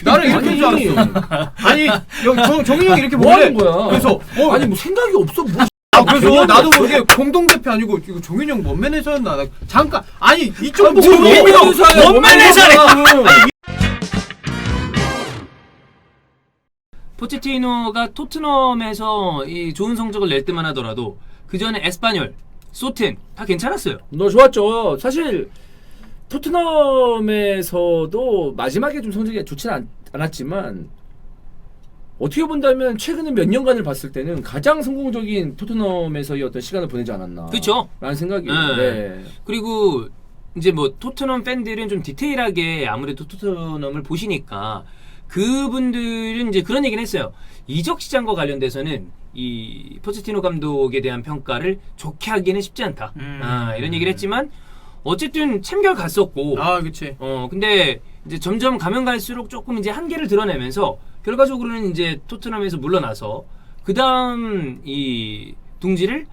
나는 이렇게 줄 알았어. 아니 정인이 형이 이렇게 뭐 보길래 하는 거야? 그래서 아니 뭐 생각이 없어 뭐. 그래서 나도 모르게 공동대표 아니고 이거 종윤이 형 뭔 매니저였나 나 잠깐 아니 이쪽 보고 뭔 매니저래? 포체티노가 토트넘에서 이 좋은 성적을 낼 때만 하더라도 그 전에 에스파뇰, 소튼 다 괜찮았어요. 너 좋았죠. 사실 토트넘에서도 마지막에 좀 성적이 좋지는 않았지만 어떻게 본다면 최근에 몇 년간을 봤을 때는 가장 성공적인 토트넘에서의 어떤 시간을 보내지 않았나. 그렇죠. 라는 생각이. 네. 그리고 이제 뭐 토트넘 팬들은 좀 디테일하게 아무래도 토트넘을 보시니까 그분들은 이제 그런 얘기는 했어요. 이적 시장과 관련돼서는 이 포체티노 감독에 대한 평가를 좋게 하기는 쉽지 않다. 이런 얘기를 했지만 어쨌든 참결 갔었고. 그치. 근데 이제 점점 가면 갈수록 조금 이제 한계를 드러내면서 결과적으로는 이제 토트넘에서 물러나서 그 다음 이 둥지를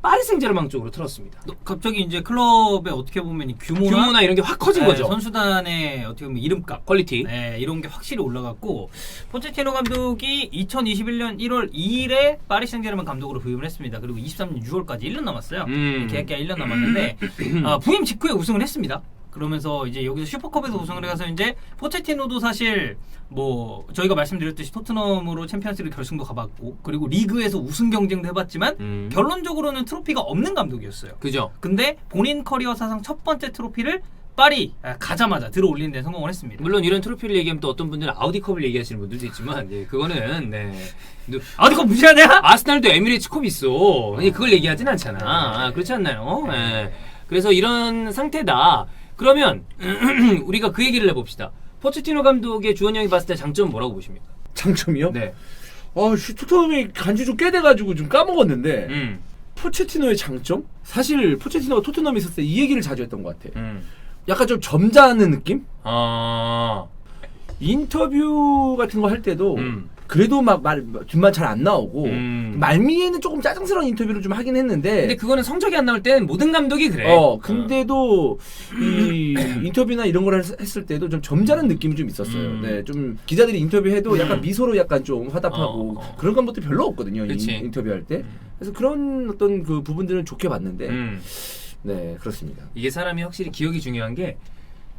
파리 생제르맹 쪽으로 틀었습니다. 갑자기 이제 클럽의 어떻게 보면 이 규모나 이런 게 확 커진 거죠. 선수단의 어떻게 보면 이름값, 퀄리티, 이런 게 확실히 올라갔고 포체티노 감독이 2021년 1월 2일에 파리 생제르맹 감독으로 부임을 했습니다. 그리고 23년 6월까지 1년 남았어요. 계약기간 1년 남았는데 부임 직후에 우승을 했습니다. 그러면서 이제 여기서 슈퍼컵에서 우승을 해서 이제 포체티노도 사실 뭐 저희가 말씀드렸듯이 토트넘으로 챔피언스리그 결승도 가봤고 그리고 리그에서 우승 경쟁도 해봤지만 결론적으로는 트로피가 없는 감독이었어요. 그죠. 근데 본인 커리어 사상 첫 번째 트로피를 파리 가자마자 들어올리는 데 성공을 했습니다. 물론 이런 트로피를 얘기하면 또 어떤 분들은 아우디컵을 얘기하시는 분들도 있지만 그거는 아우디컵 무시하냐? 아스날도 에미레이츠컵 있어. 그걸 얘기하진 않잖아. 그렇지 않나요? 그래서 이런 상태다. 그러면 우리가 그 얘기를 해봅시다. 포체티노 감독의 주원 형이 봤을 때 장점은 뭐라고 보십니까? 장점이요? 네. 토트넘이 간지 좀 꽤 돼가지고 좀 까먹었는데 포체티노의 장점? 사실 포체티노가 토트넘에 있었을 때 이 얘기를 자주 했던 것 같아. 약간 좀 점잖은 느낌? 인터뷰 같은 거 할 때도 그래도 막 뒷말 잘 안 나오고 말미에는 조금 짜증스러운 인터뷰를 좀 하긴 했는데 근데 그거는 성적이 안 나올 때는 모든 감독이 그래. 근데도 이 인터뷰나 이런 걸 했을 때도 좀 점잖은 느낌이 좀 있었어요. 네, 좀 기자들이 인터뷰해도 약간 미소로 약간 좀 화답하고 그런 감독도 별로 없거든요. 인터뷰할 때. 그래서 그런 어떤 그 부분들은 좋게 봤는데 네, 그렇습니다. 이게 사람이 확실히 기억이 중요한 게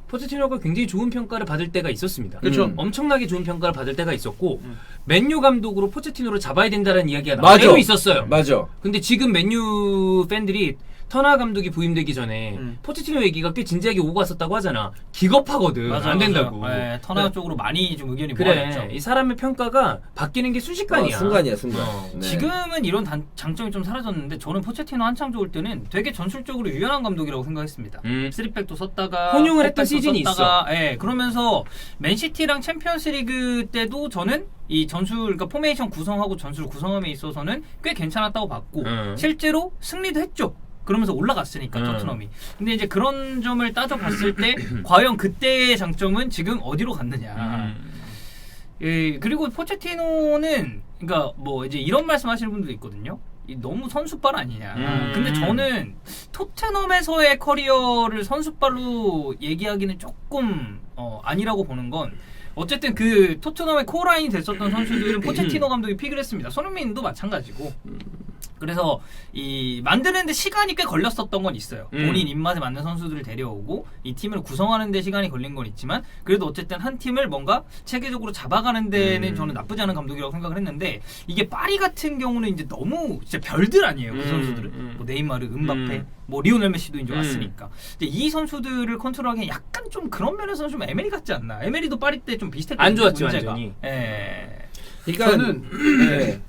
포체티노가 굉장히 좋은 평가를 받을 때가 있었습니다. 그렇죠. 엄청나게 좋은 평가를 받을 때가 있었고 맨유 감독으로 포체티노를 잡아야 된다는 이야기가 나오고 있었어요. 맞아. 근데 지금 맨유 팬들이 터나 감독이 부임되기 전에 포체티노 얘기가 꽤 진지하게 오고 갔었다고 하잖아. 기겁하거든. 안 된다고. 터나 쪽으로 많이 좀 의견이 그래. 모아졌죠. 이 사람의 평가가 바뀌는 게 순식간이야. 순간. 네. 지금은 이런 장점이 좀 사라졌는데 저는 포체티노 한창 좋을 때는 되게 전술적으로 유연한 감독이라고 생각했습니다. 3백도 썼다가 혼용을 했던 시즌이 있어. 그러면서 맨시티랑 챔피언스리그 때도 저는 이 그러니까 포메이션 구성하고 전술 구성함에 있어서는 꽤 괜찮았다고 봤고 실제로 승리도 했죠. 그러면서 올라갔으니까 토트넘이. 근데 이제 그런 점을 따져봤을 때 과연 그때의 장점은 지금 어디로 갔느냐. 그리고 포체티노는 그러니까 뭐 이제 이런 말씀하시는 분들도 있거든요. 너무 선수빨 아니냐. 근데 저는 토트넘에서의 커리어를 선수빨로 얘기하기는 조금 아니라고 보는 건 어쨌든 그 토트넘의 코어라인이 됐었던 선수들은 포체티노 감독이 픽을 했습니다. 손흥민도 마찬가지고. 그래서 이 만드는데 시간이 꽤 걸렸었던 건 있어요. 본인 입맛에 맞는 선수들을 데려오고 이 팀을 구성하는 데 시간이 걸린 건 있지만 그래도 어쨌든 한 팀을 뭔가 체계적으로 잡아가는 데는 저는 나쁘지 않은 감독이라고 생각을 했는데 이게 파리 같은 경우는 이제 너무 진짜 별들 아니에요. 그 선수들은 뭐 네이마르, 음바페, 뭐 리오넬 메시도 이제 왔으니까. 근데 이 선수들을 컨트롤하기엔 약간 좀 그런 면에서는 좀 에메리 같지 않나. 에메리도 파리 때 좀 비슷했거든요. 안 좋았죠, 문제가. 완전히. 그러니까 저는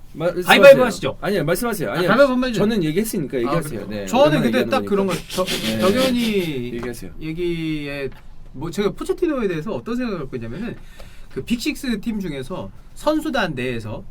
하이바이브 하시죠. 아니요, 말씀하세요. 아니요, 저는 얘기했으니까 얘기하세요. 네, 저는 근데 딱 그런 거 덕현이 얘기하세요. 얘기에 뭐 제가 포체티노에 대해서 어떤 생각을 갖고 있냐면은 그 빅식스 팀 중에서 선수단 내에서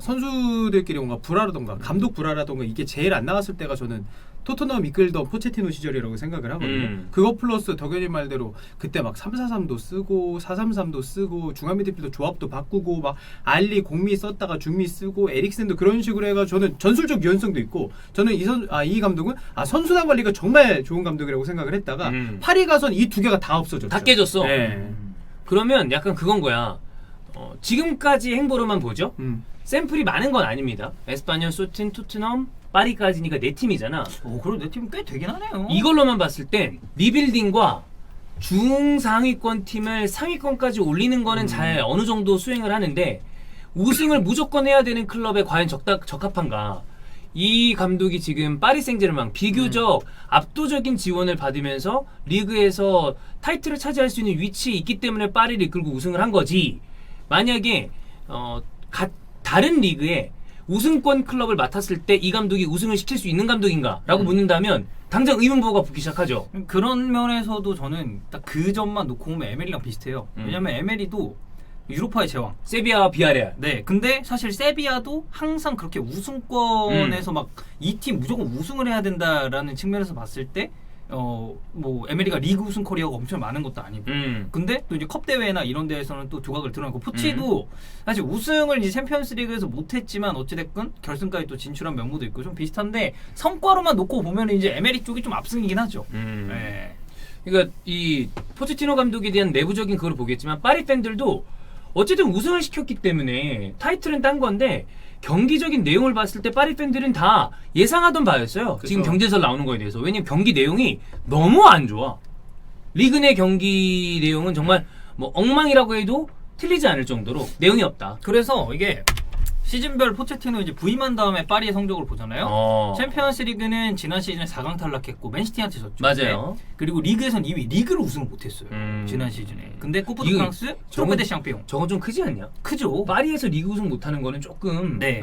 선수들끼리 뭔가 불화라던가 감독 불화라던가 이게 제일 안 나갔을 때가 저는 토트넘 이끌던 포체티노 시절이라고 생각을 하거든요. 그거 플러스 덕현이 말대로 그때 막 3-4-3도 쓰고 4-3-3도 쓰고 중앙 미드필더 조합도 바꾸고 막 알리 공미 썼다가 중미 쓰고 에릭센도 그런 식으로 해가지고 저는 전술적 유연성도 있고 저는 이 감독은 선수단 관리가 정말 좋은 감독이라고 생각을 했다가 파리 가선 이 두 개가 다 없어졌죠. 다 깨졌어. 네. 그러면 약간 그건 거야. 지금까지 행보로만 보죠. 샘플이 많은 건 아닙니다. 에스파뇰, 소틴, 토트넘, 파리까지니까 4팀이잖아. 그럼 내 팀 꽤 되긴 하네요. 이걸로만 봤을 땐 리빌딩과 중상위권 팀을 상위권까지 올리는 거는 잘 어느 정도 수행을 하는데 우승을 무조건 해야 되는 클럽에 과연 적합한가? 이 감독이 지금 파리 생제르맹 비교적 압도적인 지원을 받으면서 리그에서 타이틀을 차지할 수 있는 위치에 있기 때문에 파리를 이끌고 우승을 한 거지. 만약에 다른 리그에 우승권 클럽을 맡았을 때 이 감독이 우승을 시킬 수 있는 감독인가라고 묻는다면 당장 의문부호가 붙기 시작하죠. 그런 면에서도 저는 딱 그 점만 놓고 보면 에메리랑 비슷해요. 왜냐면 에메리도 유로파의 제왕. 세비야와 비아레알. 네, 근데 사실 세비야도 항상 그렇게 우승권에서 막 이 팀 무조건 우승을 해야 된다라는 측면에서 봤을 때 뭐 에메리가 리그 우승 커리어가 엄청 많은 것도 아니고 근데 또 이제 컵 대회나 이런 데에서는 또 두각을 드러내고 포치도 사실 우승을 이제 챔피언스리그에서 못했지만 어찌됐건 결승까지 또 진출한 면모도 있고 좀 비슷한데 성과로만 놓고 보면 이제 에메리 쪽이 좀 압승이긴 하죠. 네. 그러니까 이 포체티노 감독에 대한 내부적인 그걸 보겠지만 파리 팬들도 어쨌든 우승을 시켰기 때문에 타이틀은 딴 건데 경기적인 내용을 봤을 때 파리 팬들은 다 예상하던 바였어요. 그쵸. 지금 경제에서 나오는 거에 대해서. 왜냐면 경기 내용이 너무 안 좋아. 리그 내 경기 내용은 정말 뭐 엉망이라고 해도 틀리지 않을 정도로 내용이 없다. 그래서 이게 시즌별 포체티노 이제 부임한 다음에 파리의 성적을 보잖아요. 챔피언스리그는 지난 시즌에 4강 탈락했고 맨시티한테 졌죠. 맞아요. 네. 그리고 리그에선 2위, 리그를 우승을 못했어요. 지난 시즌에. 근데 코프 드 프랑스, 트로페 데 샹피옹. 저건 좀 크지 않냐? 크죠. 파리에서 리그 우승 못하는 거는 조금. 네.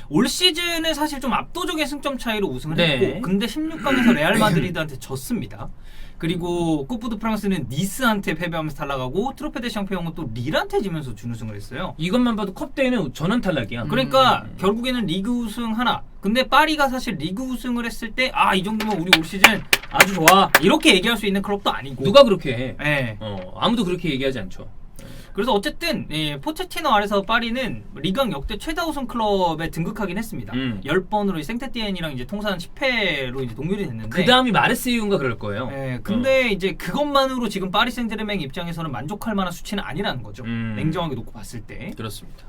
올 시즌에 사실 좀 압도적인 승점 차이로 우승을 네. 했고, 근데 16강에서 레알 마드리드한테 졌습니다. 그리고 코프 드 프랑스는 니스한테 패배하면서 탈락하고 트로페 데 샹피옹은 또 릴한테 지면서 준우승을 했어요. 이것만 봐도 컵 대회는 전원 탈락이야. 그러니까 결국에는 리그 우승 하나. 근데 파리가 사실 리그 우승을 했을 때 이 정도면 우리 올 시즌 아주 좋아 이렇게 얘기할 수 있는 클럽도 아니고. 누가 그렇게 해? 네. 아무도 그렇게 얘기하지 않죠. 그래서 어쨌든 포체티노 아래서 파리는 리강 역대 최다 우승 클럽에 등극하긴 했습니다. 10번으로 생테티엔이랑 이제 통산 10회로 이제 동률이 됐는데 그 다음이 마르세유인가 그럴 거예요. 근데 이제 그것만으로 지금 파리 생제르맹 입장에서는 만족할 만한 수치는 아니라는 거죠. 냉정하게 놓고 봤을 때. 그렇습니다.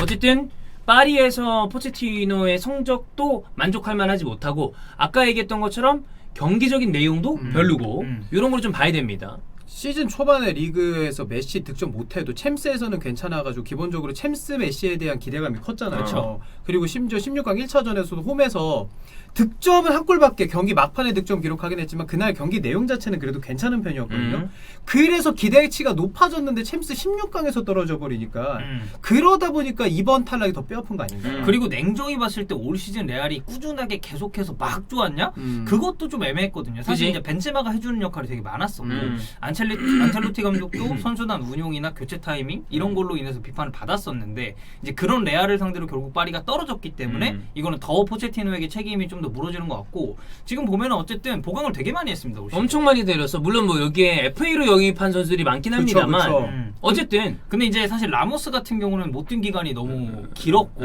어쨌든 파리에서 포체티노의 성적도 만족할 만하지 못하고 아까 얘기했던 것처럼 경기적인 내용도 별로고 이런 걸 좀 봐야 됩니다. 시즌 초반에 리그에서 메시 득점 못해도 챔스에서는 괜찮아가지고 기본적으로 챔스 메시에 대한 기대감이 컸잖아요. 그렇죠. 그리고 심지어 16강 1차전에서도 홈에서 득점은 한 골밖에 경기 막판에 득점 기록하긴 했지만 그날 경기 내용 자체는 그래도 괜찮은 편이었거든요. 그래서 기대치가 높아졌는데 챔스 16강에서 떨어져 버리니까 그러다 보니까 이번 탈락이 더 뼈아픈 거 아닌가. 그리고 냉정히 봤을 때 올 시즌 레알이 꾸준하게 계속해서 막 좋았냐? 그것도 좀 애매했거든요. 사실 그치? 이제 벤제마가 해주는 역할이 되게 많았었고 안첼로티 감독도 선수단 운용이나 교체 타이밍 이런 걸로 인해서 비판을 받았었는데 이제 그런 레알을 상대로 결국 파리가 떨어졌기 때문에 이거는 더 포체티노에게 책임이 좀 더 물어지는 것 같고 지금 보면은 어쨌든 보강을 되게 많이 했습니다. 올 시즌. 엄청 많이 내렸어. 물론 뭐 여기에 FA로 영입한 선수들이 많긴 합니다만 그쵸. 어쨌든 근데 이제 사실 라모스 같은 경우는 못 뛴 기간이 너무 길었고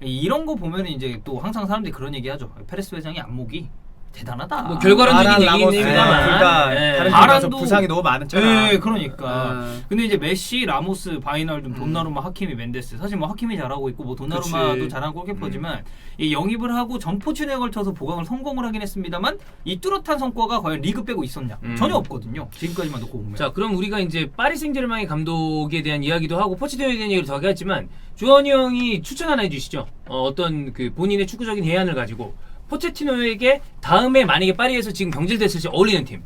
이런 거 보면 이제 또 항상 사람들이 그런 얘기하죠. 페레스 회장의 안목이 대단하다. 뭐 결과론적인 얘기입니다만 그러니까 다른 팀에서 부상이 너무 많았잖아. 네, 그러니까. 근데 이제 메시, 라모스, 바이널, 돈나루마, 하키미, 멘데스. 사실 뭐 하키미 잘하고 있고 뭐 돈나루마도 그치. 잘하는 골키퍼지만 이 영입을 하고 전포진에 걸쳐서 보강을 성공을 하긴 했습니다만 이 뚜렷한 성과가 과연 리그 빼고 있었냐? 전혀 없거든요. 지금까지만 놓고 보면. 자, 그럼 우리가 이제 파리 생제르맹의 감독에 대한 이야기도 하고 포체티노에 대한 얘기를 더 하겠지만 주원이 형이 추천 하나 해주시죠. 어떤 그 본인의 축구적인 해안을 가지고 포체티노에게 다음에 만약에 파리에서 지금 경질됐을 때 어울리는 팀.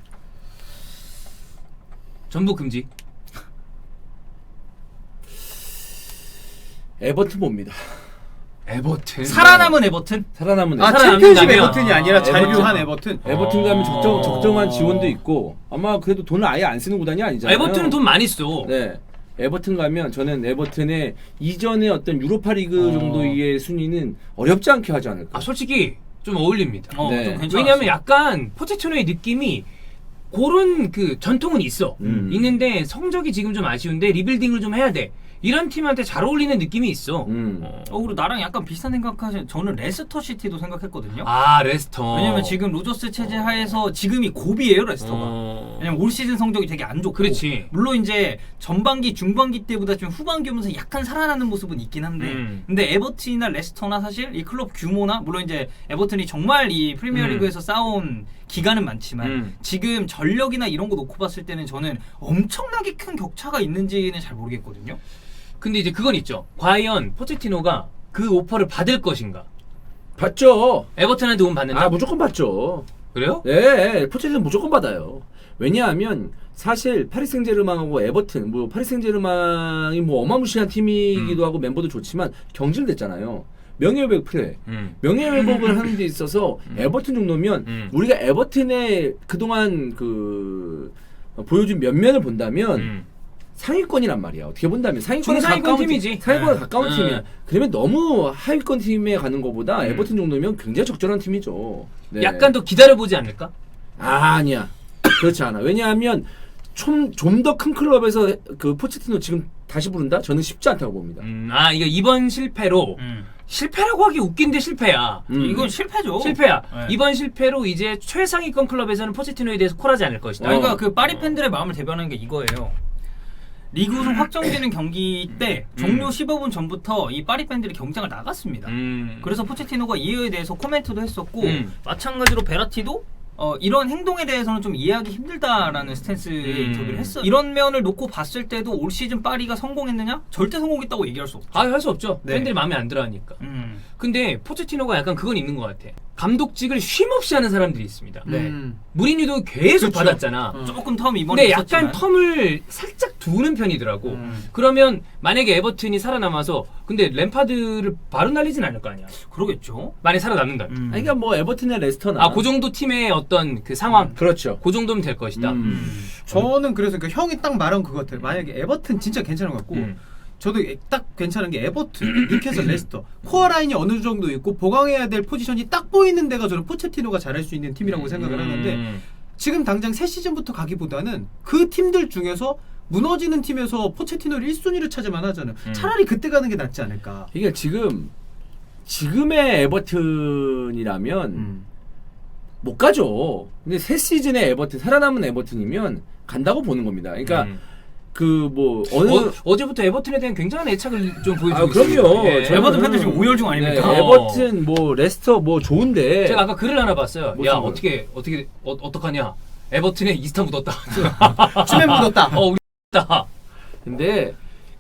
전부 금지. 에버튼 봅니다. 에버튼. 살아남은 에버튼? 살아남은 아, 에버튼. 챔피언십 가면- 에버튼이 아니라 에버튼. 잔류한 에버튼. 에버튼 가면 적정한 지원도 있고 아마 그래도 돈을 아예 안 쓰는 구단이 아니잖아요. 에버튼은 돈 많이 써. 네. 에버튼 가면 저는 에버튼의 이전의 어떤 유로파리그 정도의 순위는 어렵지 않게 하지 않을까. 솔직히 좀 어울립니다. 네. 좀 괜찮았어요. 왜냐면 약간 포체티노의 느낌이 그런 그 전통은 있어. 있는데 성적이 지금 좀 아쉬운데 리빌딩을 좀 해야 돼. 이런 팀한테 잘 어울리는 느낌이 있어. 그리고 나랑 약간 비슷한 생각하시는 저는 레스터 시티도 생각했거든요. 아 레스터. 왜냐면 지금 로저스 체제 하에서 지금이 고비예요 레스터가. 왜냐면 올 시즌 성적이 되게 안 좋고. 그렇지. 물론 이제 전반기, 중반기 때보다 좀 후반기 오면서 약간 살아나는 모습은 있긴 한데, 근데 에버튼이나 레스터나 사실 이 클럽 규모나 물론 이제 에버튼이 정말 이 프리미어리그에서 쌓아온 기간은 많지만 지금 전력이나 이런 거 놓고 봤을 때는 저는 엄청나게 큰 격차가 있는지는 잘 모르겠거든요. 근데 이제 그건 있죠. 과연 포체티노가 그 오퍼를 받을 것인가? 받죠. 에버튼한테 돈 받는다? 아 무조건 받죠. 그래요? 네, 포체티노 무조건 받아요. 왜냐하면 사실 파리 생제르맹하고 에버튼, 뭐 파리 생제르맹이 뭐 어마무시한 팀이기도 하고 멤버도 좋지만 경질됐잖아요. 명예회복 필요해. 명예회복을 하는 데 있어서 에버튼 정도면 우리가 에버튼의 그동안 그 보여준 면면을 본다면 상위권이란 말이야. 어떻게 본다면 상위권에 중상위권 가까운 팀이지. 상위권에 네. 가까운 팀이야. 그러면 너무 하위권 팀에 가는 것보다 에버튼 정도면 굉장히 적절한 팀이죠. 네. 약간 더 기다려보지 않을까? 아니야. 그렇지 않아. 왜냐하면 좀 더 큰 클럽에서 그 포체티노 지금 다시 부른다? 저는 쉽지 않다고 봅니다. 아 이거 이번 실패로 실패라고 하기 웃긴데 실패야. 이건 실패죠. 실패야. 네. 이번 실패로 이제 최상위권 클럽에서는 포체티노에 대해서 콜하지 않을 것이다. 그러니까 그 파리 팬들의 마음을 대변하는 게 이거예요. 리그 우승 확정되는 경기 때 종료 15분 전부터 이 파리 팬들이 경쟁을 나갔습니다. 그래서 포체티노가 이에 대해서 코멘트도 했었고 마찬가지로 베라티도 이런 행동에 대해서는 좀 이해하기 힘들다라는 스탠스의 인터뷰를 했어요. 이런 면을 놓고 봤을 때도 올 시즌 파리가 성공했느냐? 절대 성공했다고 얘기할 수 없죠. 아, 할 수 없죠. 네. 팬들이 마음에 안 들어 하니까. 근데 포체티노가 약간 그건 있는 것 같아. 감독직을 쉼없이 하는 사람들이 있습니다. 네. 무리뉴도 계속 그렇죠. 받았잖아. 조금 텀 이번에 근데 있었지만. 약간 텀을 살짝 두는 편이더라고. 그러면 만약에 에버튼이 살아남아서 근데 램파드를 바로 날리진 않을 거 아니야. 그러겠죠. 만약에 살아남는다. 아니, 그러니까 뭐 에버튼의 레스터나 아, 그 정도 팀의 어떤 그 상황. 그렇죠. 그 정도면 될 것이다. 저는 그래서 그 형이 딱 말한 그거 같아요. 만약에 에버튼 진짜 괜찮은 것 같고 저도 딱 괜찮은 게 에버튼, 뉴캐슬, 레스터 코어 라인이 어느 정도 있고 보강해야 될 포지션이 딱 보이는 데가 저는 포체티노가 잘할 수 있는 팀이라고 생각을 하는데 지금 당장 새 시즌부터 가기보다는 그 팀들 중에서 무너지는 팀에서 포체티노를 1순위를 찾을만 하잖아요. 차라리 그때 가는 게 낫지 않을까. 이게 지금의 에버튼이라면 못 가죠. 근데 새 시즌의 에버튼, 살아남은 에버튼이면 간다고 보는 겁니다. 그러니까 그 뭐 어제부터 에버튼에 대한 굉장한 애착을 좀 보여주고 아, 그럼요. 있습니다. 예. 저는- 에버튼 팬들 지금 오열 중 아닙니까? 네, 에버튼 뭐 레스터 뭐 좋은데 제가 아까 글을 하나 봤어요. 무슨 야, 글? 어떡하냐. 에버튼에 이스타 묻었다. 춤에 묻었다. 우리 다. 근데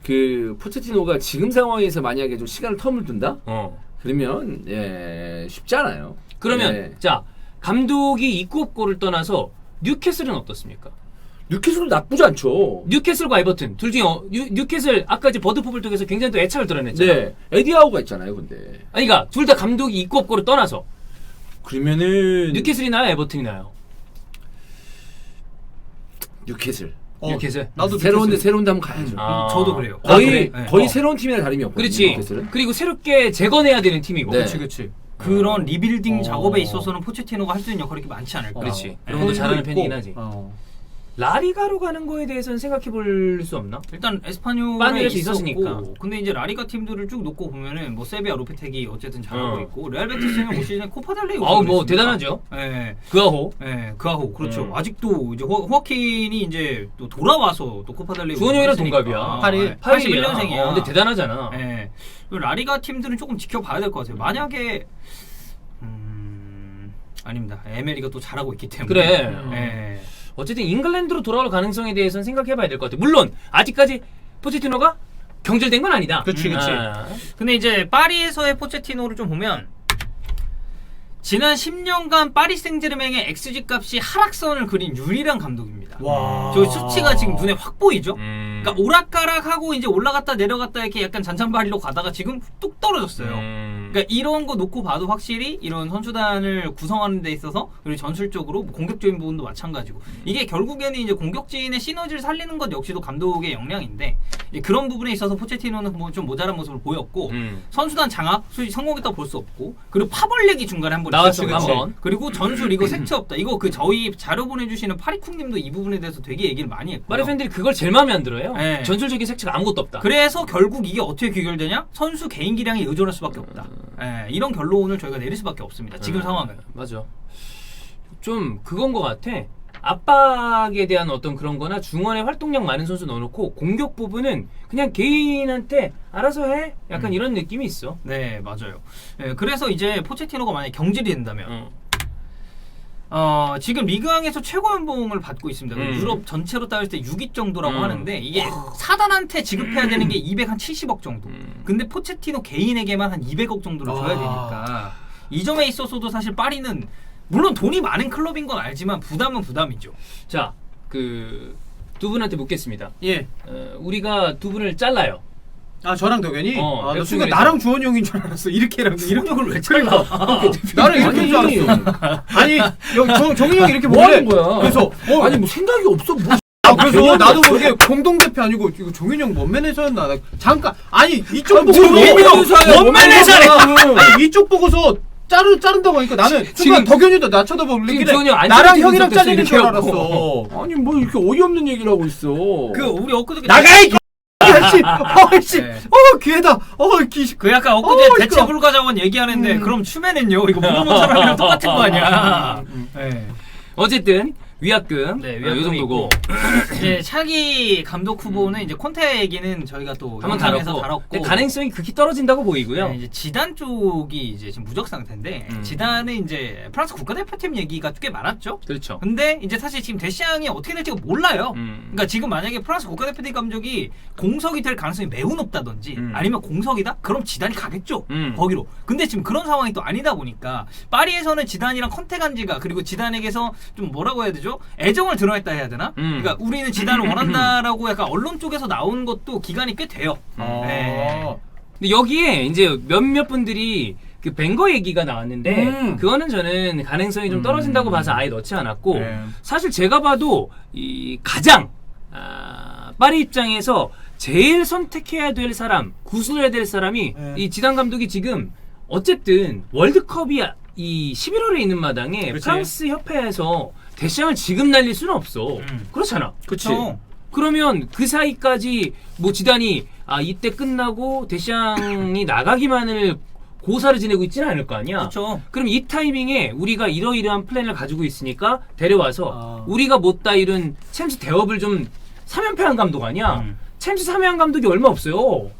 그 포체티노가 지금 상황에서 만약에 좀 시간을 텀을 둔다? 그러면 쉽지 않아요. 그러면 네. 자, 감독이 입구 없고를 떠나서 뉴캐슬은 어떻습니까? 뉴캐슬도 나쁘지 않죠. 뉴캐슬과 에버튼 둘 중에 뉴캐슬 아까 이제 버드포블 쪽에서 굉장히 또 애착을 드러냈잖아. 네, 에디아우가 있잖아요, 근데. 아니 그러니까 둘 다 감독이 입구 없고를 떠나서 그러면은 뉴캐슬이 나요, 에버튼이 나요? 뉴캐슬. 뉴캐슬. 나도 새로운데 한번 가야죠. 아. 저도 그래요. 거의 그래? 거의 새로운 팀이랑 다름이 없거든요. 그렇지. 뉴캐슬은. 그리고 새롭게 재건해야 되는 팀이고. 네. 그치. 그런 리빌딩 작업에 있어서는 포체티노가 할 수 있는 역할이 많지 않을까. 그렇지. 네. 그런 것도 잘하는 편이긴 하지. 어. 라리가로 가는 거에 대해서는 생각해 볼 수 없나? 일단 에스파뇰에 파뇰에서 있었고, 있었으니까. 근데 이제 라리가 팀들을 쭉 놓고 보면은 뭐 세비야 로페텍이 어쨌든 잘하고 있고 레알 베티스는 올 시즌에 코파델레이 아우 뭐 대단하죠. 네, 그아호. 네, 그아호 그렇죠. 아직도 이제 호아킨이 이제 또 돌아와서 또 코파델레이 주원이 형이랑 동갑이야. 81년생이야. 근데 대단하잖아. 네, 라리가 팀들은 조금 지켜봐야 될 것 같아요. 만약에 아닙니다. 에메리가 또 잘하고 있기 때문에. 그래. 네. 어쨌든 잉글랜드로 돌아올 가능성에 대해서는 생각해봐야 될 것 같아. 물론 아직까지 포체티노가 경질된 건 아니다. 그치. 근데 이제 파리에서의 포체티노를 좀 보면 지난 10년간 파리 생제르맹의 XG 값이 하락선을 그린 유일한 감독입니다. 와. 저 수치가 지금 눈에 확 보이죠? 음. 그러니까 오락가락하고 이제 올라갔다 내려갔다 이렇게 약간 잔잔바리로 가다가 지금 뚝 떨어졌어요. 그러니까 이런 거 놓고 봐도 확실히 이런 선수단을 구성하는 데 있어서 그리고 전술적으로 뭐 공격적인 부분도 마찬가지고 이게 결국에는 이제 공격진의 시너지를 살리는 것 역시도 감독의 역량인데 이제 그런 부분에 있어서 포체티노는 뭐 좀 모자란 모습을 보였고 선수단 장악 솔직히 성공했다고 볼 수 없고 그리고 파벌렉이 중간에 한번 나왔죠, 있었죠. 한번. 그리고 전술 이거 색채 없다. 이거 그 저희 자료 보내주시는 파리쿵님도 이 부분에 대해서 되게 얘기를 많이 했고요. 파리 팬들이 그걸 제일 마음에 안 들어요. 네. 전술적인 색채가 아무것도 없다. 그래서 결국 이게 어떻게 귀결되냐? 선수 개인 기량에 의존할 수밖에 없다. 예, 이런 결론을 저희가 내릴 수밖에 없습니다. 지금 상황은. 맞아. 좀 그건 것 같아. 압박에 대한 어떤 그런 거나 중원에 활동량 많은 선수 넣어놓고 공격 부분은 그냥 개인한테 알아서 해. 약간 이런 느낌이 있어. 네, 맞아요. 예, 그래서 이제 포체티노가 만약에 경질이 된다면 지금 리그왕에서 최고 연봉을 받고 있습니다. 유럽 전체로 따질 때 6위 정도라고 하는데 이게 사단한테 지급해야 되는 게 270억 정도. 근데 포체티노 개인에게만 한 200억 정도를 줘야 되니까 이 점에 있어서도 사실 파리는 물론 돈이 많은 클럽인 건 알지만 부담은 부담이죠. 자, 그 두 분한테 묻겠습니다. 예. 우리가 두 분을 잘라요. 아 저랑 덕현이? 나 몇 순간 분이서? 나랑 주원이 형인 줄 알았어. 이렇게랑 이렇게 왜 잘라? 나는 이렇게 줄 알았어. 아니 정인 형이 이렇게 뭐 보길래 하는 거야? 그래서 아니 뭐 생각이 없어. 뭐 그래서 나도 모르게 공동대표 아니고 이거 종윤이 형 원맨에서였나? 나 잠깐 아니 이쪽 보고 아니 이쪽 보고서 자른다고 하니까 나는 순간 덕현이도 나 쳐다보길래 주원이 형 나랑 형이랑 앉아있는 잘리는 줄 이렇게 알았어. 아니 뭐 이렇게 어이없는 얘기를 하고 있어. 그 우리 엊그저께 나가 이 씨, 네. 귀에다, 그 약간 엊그제 이거. 대체 불가자원 얘기하는데 그럼 추면은요 이거 물어본 사람이랑 똑같은 거 아니야. 네. 어쨌든 위약금 네, 요 정도고 이제 차기 감독 후보는 이제 콘테 얘기는 저희가 또 한번 영상에서 다뤘고 근데 다뤘고 가능성이 극히 떨어진다고 보이고요. 네, 이제 지단 쪽이 이제 지금 무적 상태인데 지단은 이제 프랑스 국가대표팀 얘기가 꽤 많았죠. 그렇죠. 근데 이제 사실 지금 데시앙이 어떻게 될지가 몰라요. 그러니까 지금 만약에 프랑스 국가대표팀 감독이 공석이 될 가능성이 매우 높다든지 아니면 공석이다? 그럼 지단이 가겠죠. 거기로. 근데 지금 그런 상황이 또 아니다 보니까 파리에서는 지단이랑 컨테 간지가 그리고 지단에게서 좀 뭐라고 해야 되죠? 애정을 드러냈다 해야 되나? 그러니까 우리는 지단을 원한다라고 약간 언론 쪽에서 나온 것도 기간이 꽤 돼요. 네. 근데 여기에 이제 몇몇 분들이 그 벵거 얘기가 나왔는데 그거는 저는 가능성이 좀 떨어진다고 봐서 아예 넣지 않았고 사실 제가 봐도 이 가장 파리 입장에서 제일 선택해야 될 사람, 구술해야 될 사람이 이 지단 감독이 지금 어쨌든 월드컵이 이 11월에 있는 마당에 그치. 프랑스 협회에서 데시앙을 지금 날릴 수는 없어. 그렇잖아. 그치. 그러면 그 사이까지 뭐 지단이 이때 끝나고 데시앙이 나가기만을 고사를 지내고 있지는 않을 거 아니야. 그렇죠. 그럼 이 타이밍에 우리가 이러이러한 플랜을 가지고 있으니까 데려와서 우리가 못다 이룬 챔스 대업을 좀 3연패한 감독 아니야. 챔스 3연패한 감독이 얼마 없어요.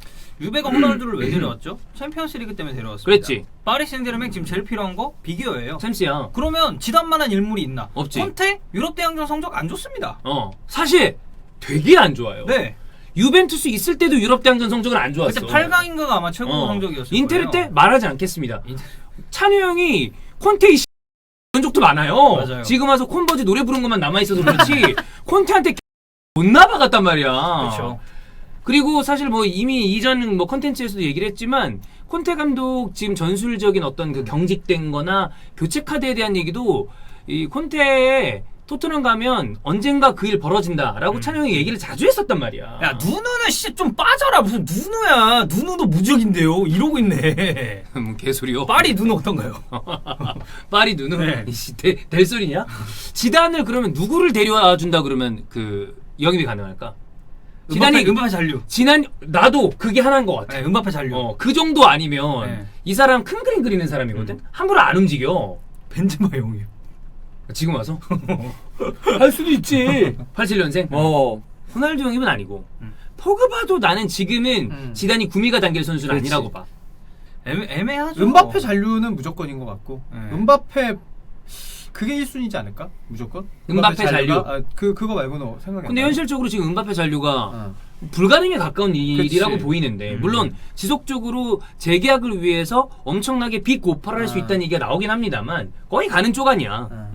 유베가 호날두를 왜 데려왔죠? 챔피언스리그 때문에 데려왔습니다. 그랬지. 파리 생제르맹 지금 제일 필요한 거 비기어예요. 챔스야. 그러면 지단만한 일물이 있나? 없지. 콘테 유럽 대항전 성적 안 좋습니다. 사실 되게 안 좋아요. 네. 유벤투스 있을 때도 유럽 대항전 성적은 안 좋았어. 그때 8강인가가 아마 최고 성적이었을 인테르 거예요. 때 말하지 않겠습니다. 찬우 형이 콘테 이런 적도 많아요. 맞아요. 지금 와서 콘버지 노래 부른 것만 남아 있어서 그렇지 콘테한테 못 나박았단 말이야. 그렇죠. 그리고 사실 뭐 이미 이전 뭐 컨텐츠에서도 얘기를 했지만 콘테 감독 지금 전술적인 어떤 그 경직된 거나 교체 카드에 대한 얘기도 이 콘테의 토트넘 가면 언젠가 그 일 벌어진다라고 찬 형이 얘기를 자주 했었단 말이야. 야 누누는 씨 좀 빠져라. 무슨 누누야. 누누도 무적인데요. 이러고 있네. 뭐 개소리요. 파리 누누 어떤가요? 파리 누누 네. 될 소리냐? 지단을 그러면 누구를 데려와 준다 그러면 그 영입이 가능할까? 지단이 음바페 잔류. 나도 그게 하나인 것 같아. 네, 음바페 잔류. 그 정도 아니면 네. 이 사람 큰 그림 그리는 사람이거든. 함부로 안 움직여. 벤제마 영입. 지금 와서 할 수도 있지. 87년생. 호날두 영입은 아니고. 포그바도 나는 지금은 지단이 구미가 당길 선수는 그렇지. 아니라고 봐. 애매하죠. 음바페 잔류는 무조건인 것 같고 네. 음바페 그게 1순위지 않을까? 무조건? 음바페 잔류. 그거 말고는 생각이 안 근데 나네. 현실적으로 지금 음바페 잔류가 불가능에 가까운 일이라고 그치. 보이는데 물론 지속적으로 재계약을 위해서 엄청나게 빅 오퍼를 할 수 있다는 얘기가 나오긴 합니다만 거의 가는 쪽 아니야.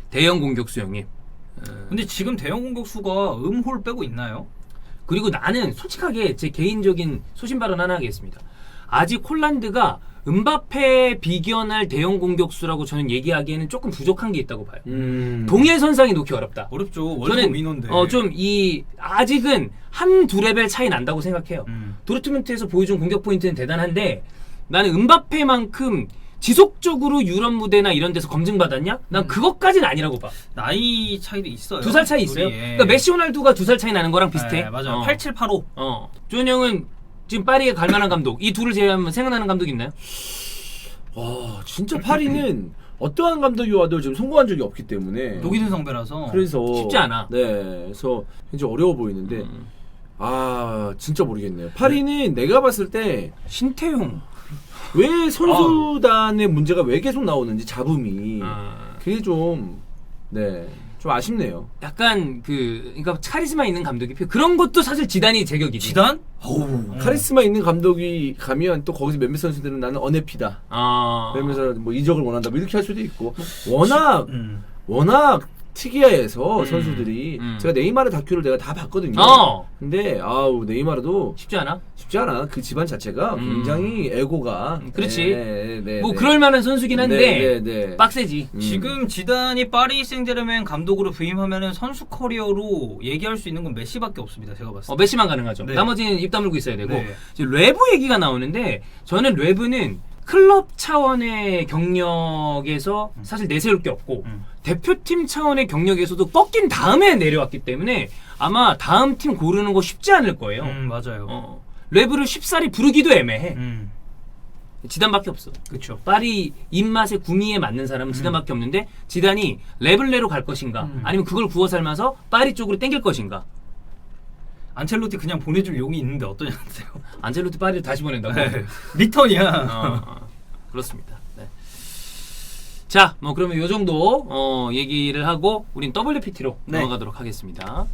대형 공격수 영입. 근데 지금 대형 공격수가 음홀 빼고 있나요? 그리고 나는 솔직하게 제 개인적인 소신 발언 하나 하겠습니다. 아직 홀란드가 음바페 비견할 대형 공격수라고 저는 얘기하기에는 조금 부족한 게 있다고 봐요. 동일선상에 놓기 어렵다. 어렵죠. 월드컵 저는 민호인데. 좀 이 아직은 한두 레벨 차이 난다고 생각해요. 도르트문트에서 보여준 공격 포인트는 대단한데 나는 음바페만큼 지속적으로 유럽 무대나 이런 데서 검증받았냐? 난 그것까지는 아니라고 봐. 나이 차이도 있어요. 2살 차이 있어요. 둘이, 예. 그러니까 메시 호날두가 2살 차이 나는 거랑 비슷해. 네, 맞아요. 87, 85. 조현 형은 지금 파리에 갈 만한 감독 이 둘을 제외하면 생각나는 감독 있나요? 와 진짜 파리는 어떠한 감독이 와도 지금 성공한 적이 없기 때문에 녹이는 성배라서. 그래서 쉽지 않아. 네, 그래서 굉장히 어려워 보이는데 아 진짜 모르겠네요. 파리는 내가 봤을 때 신태용. 왜 선수단의 문제가 왜 계속 나오는지 잡음이 그게 좀 아쉽네요. 약간 그러니까 카리스마 있는 감독이 필요. 그런 것도 사실 지단이 제격이지. 지단? 카리스마 있는 감독이 가면 또 거기서 몇몇 선수들은 나는 어네피다. 그러면서 뭐 이적을 원한다. 뭐 이렇게 할 수도 있고. 워낙 특이해서 선수들이 제가 네이마르 다큐를 내가 다 봤거든요. 근데 아우 네이마르도 쉽지 않아? 쉽지 않아. 그 집안 자체가 굉장히 에고가 그렇지. 뭐 그럴 만한 선수긴 한데 빡세지. 지금 지단이 파리 생제르맹 감독으로 부임하면은 선수 커리어로 얘기할 수 있는 건 메시밖에 없습니다. 제가 봤을 때. 메시만 가능하죠. 네. 나머지는 입 다물고 있어야 되고. 네. 이제 레브 얘기가 나오는데 저는 레브는 클럽 차원의 경력에서 사실 내세울 게 없고 대표팀 차원의 경력에서도 꺾인 다음에 내려왔기 때문에 아마 다음 팀 고르는 거 쉽지 않을 거예요. 맞아요. 레브를 쉽사리 부르기도 애매해. 지단밖에 없어. 그렇죠. 파리 입맛에 구미에 맞는 사람은 지단밖에 없는데 지단이 레블레로 갈 것인가 아니면 그걸 구워 삶아서 파리 쪽으로 땡길 것인가. 안첼로티 그냥 보내줄 용이 있는데 어떠냐세요? 안첼로티 파리를 다시 보낸다고? 네. 리턴이야. 그렇습니다. 네. 자, 뭐 그러면 요 정도 얘기를 하고 우린 WPT로 네. 넘어가도록 하겠습니다.